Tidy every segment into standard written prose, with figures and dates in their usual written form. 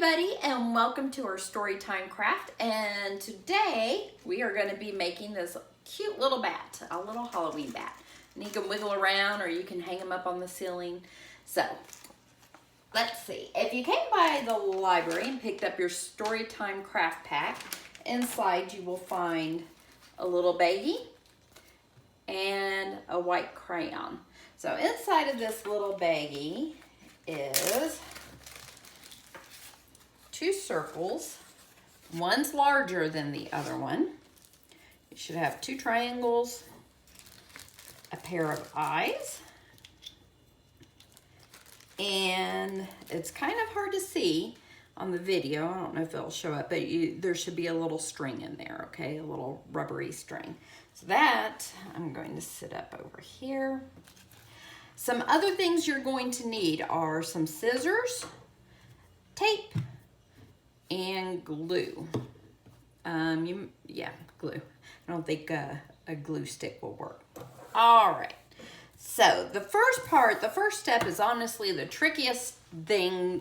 everybody, and welcome to our Storytime craft. And today we are going to be making this cute little bat, a little Halloween bat. And you can wiggle around or you can hang them up on the ceiling. So let's see. If you came by the library and picked up your Storytime craft pack, inside you will find a little baggie and a white crayon. So inside of this little baggie is two circles. One's larger than the other one. You should have two triangles, a pair of eyes, and it's kind of hard to see on the video. I don't know if it'll show up, but there should be a little string in there, okay? A little rubbery string. So that, I'm going to sit up over here. Some other things you're going to need are some scissors, tape, and glue. Glue. I don't think a glue stick will work. All right. So the first step is honestly the trickiest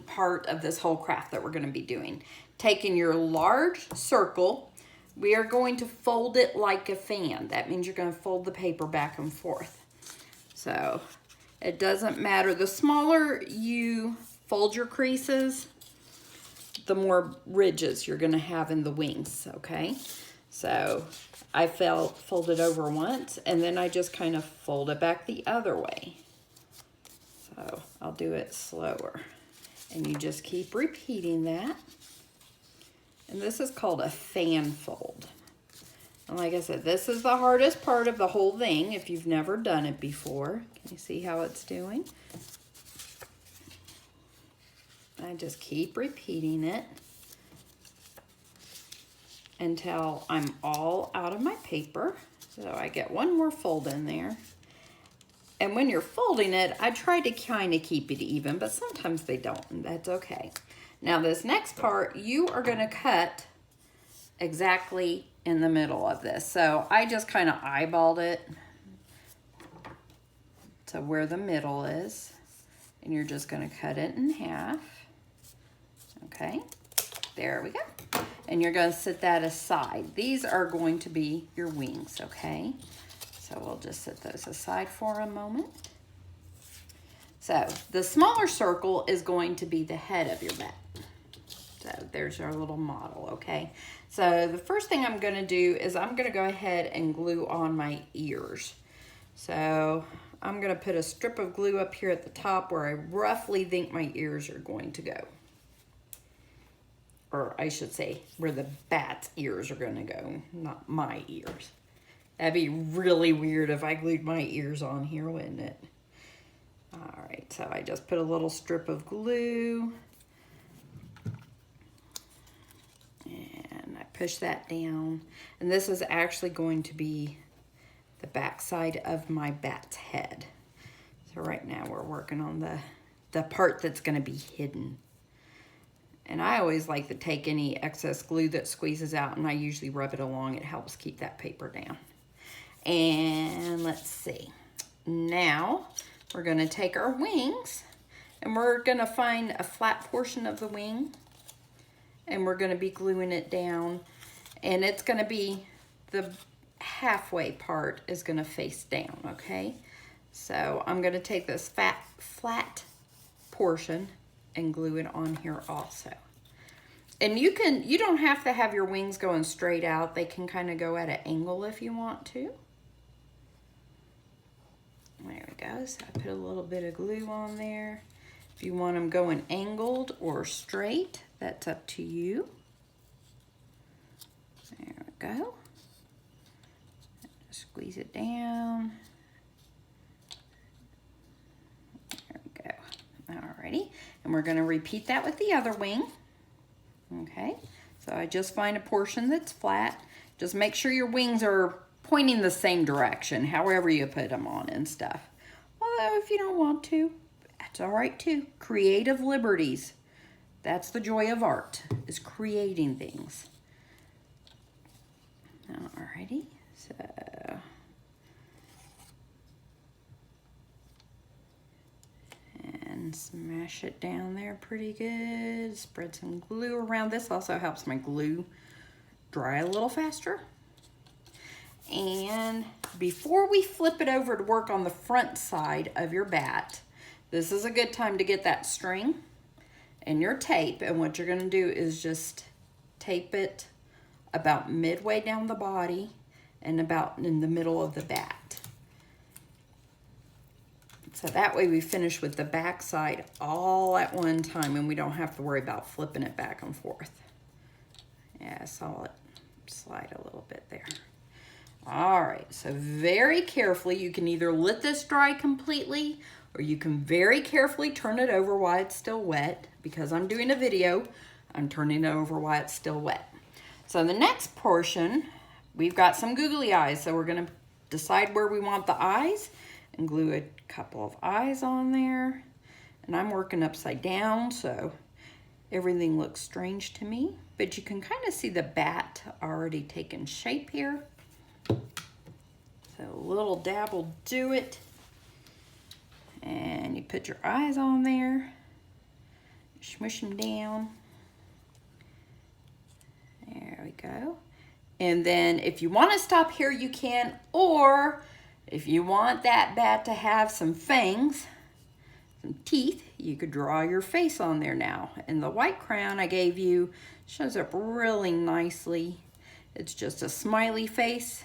part of this whole craft that we're going to be doing. Taking your large circle, we are going to fold it like a fan. That means you're going to fold the paper back and forth. So it doesn't matter. The smaller you fold your creases, the more ridges you're going to have in the wings, okay? So I folded over once, and then I just kind of fold it back the other way. So I'll do it slower. And you just keep repeating that. And this is called a fan fold. And like I said, this is the hardest part of the whole thing if you've never done it before. Can you see how it's doing? I just keep repeating it until I'm all out of my paper. So I get one more fold in there. And when you're folding it, I try to kind of keep it even, but sometimes they don't, and that's okay. Now this next part, you are gonna cut exactly in the middle of this. So I just kind of eyeballed it to where the middle is, and you're just gonna cut it in half. Okay, there we go. And you're going to set that aside. These are going to be your wings, okay? So we'll just set those aside for a moment. So the smaller circle is going to be the head of your bat. So there's our little model, okay? So the first thing I'm going to do is I'm going to go ahead and glue on my ears. So I'm going to put a strip of glue up here at the top where I roughly think my ears are going to go. Or I should say, where the bat's ears are going to go, not my ears. That'd be really weird if I glued my ears on here, wouldn't it? All right, so I just put a little strip of glue. And I push that down. And this is actually going to be the back side of my bat's head. So right now we're working on the part that's going to be hidden. And I always like to take any excess glue that squeezes out, and I usually rub it along. It helps keep that paper down. And let's see. Now we're going to take our wings, and we're going to find a flat portion of the wing, and we're going to be gluing it down. And it's going to be the halfway part is going to face down, okay? So I'm going to take this flat portion and glue it on here also. And you don't have to have your wings going straight out. They can kind of go at an angle if you want to. There we go. So I put a little bit of glue on there. If you want them going angled or straight, that's up to you. There we go. Squeeze it down. Alrighty, and we're going to repeat that with the other wing. Okay, so I just find a portion that's flat. Just make sure your wings are pointing the same direction, however you put them on and stuff. Although if you don't want to, that's all right too. Creative liberties. That's the joy of art, is creating things. Alrighty, so And smash it down there pretty good. Spread some glue around. This also helps my glue dry a little faster. And before we flip it over to work on the front side of your bat, this is a good time to get that string and your tape. And what you're going to do is just tape it about midway down the body and about in the middle of the bat. So that way we finish with the back side all at one time and we don't have to worry about flipping it back and forth. Yeah, I saw it slide a little bit there. All right, so very carefully, you can either let this dry completely or you can very carefully turn it over while it's still wet. Because I'm doing a video, I'm turning it over while it's still wet. So the next portion, we've got some googly eyes. So we're gonna decide where we want the eyes and glue a couple of eyes on there. And I'm working upside down, so everything looks strange to me. But you can kind of see the bat already taking shape here. So a little dab will do it. And you put your eyes on there. Smush them down. There we go. And then if you want to stop here, you can. Or if you want that bat to have some fangs, some teeth, you could draw your face on there now. And the white crayon I gave you shows up really nicely. It's just a smiley face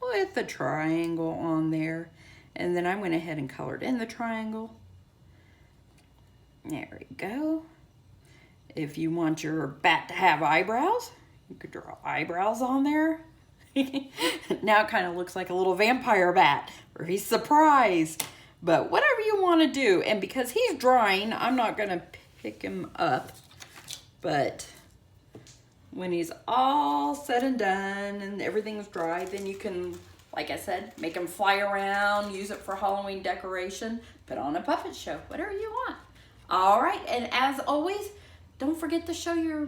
with a triangle on there. And then I went ahead and colored in the triangle. There we go. If you want your bat to have eyebrows, you could draw eyebrows on there. Now it kind of looks like a little vampire bat where he's surprised. But whatever you want to do. And because he's drying, I'm not going to pick him up. But when he's all said and done and everything's dry, then you can, like I said, make him fly around, use it for Halloween decoration, put on a puppet show, whatever you want. All right, and as always, don't forget to share your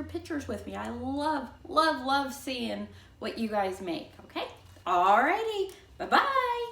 pictures with me. I love seeing what you guys make, okay? All righty, bye-bye.